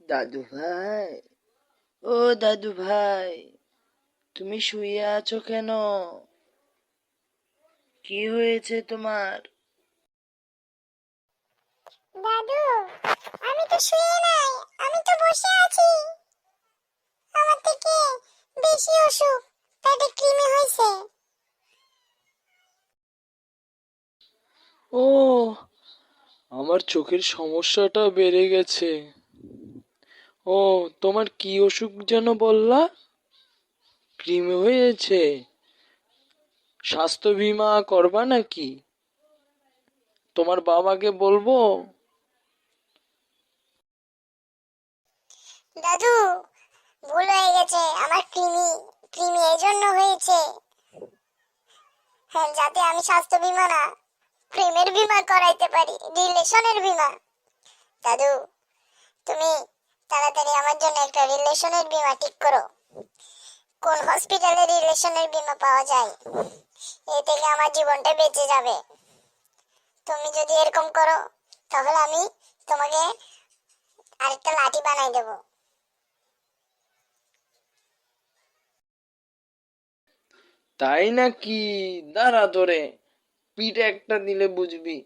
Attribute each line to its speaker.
Speaker 1: দাদু ভাই, ও দাদু ভাই, তুমি শুয়ে আছো কেন? কি হয়েছে তোমার?
Speaker 2: দাদু, আমি তো শুয়ে নাই, আমি তো বসে আছি। আমার থেকে বেশি অসুখ, পেটে কৃমি হয়েছে।
Speaker 3: ও, আমার চোখের সমস্যাটা বেড়ে গেছে। ও, তোমার কি অসুখ যেন বললা? কৃমি হয়েছে? স্বাস্থ্য বীমা করবা নাকি? তোমার বাবাকে বলবো?
Speaker 2: দাদু, ভুল হয়ে গেছে, আমার কৃমি কৃমি এই জন্য হয়েছে। হ্যাঁ, যাতে আমি স্বাস্থ্য বীমা না, প্রেমের বীমা করাইতে পারি, রিলেশনের বীমা। দাদু, তুমি তাড়াতাড়ি আমার জন্য একটা রিলেশনের বীমা ঠিক করো। কোন হসপিটালে রিলেশনের বীমা পাওয়া যায়? এ থেকে আমার জীবনটা বেঁচে যাবে। তুমি যদি এরকম করো, তাহলে আমি তোমাকে আরেকটা লাঠি বানাই দেবো।
Speaker 1: তাই নাকি? দাঁড়া, তোরে পিঠে একটা দিলে বুঝবি।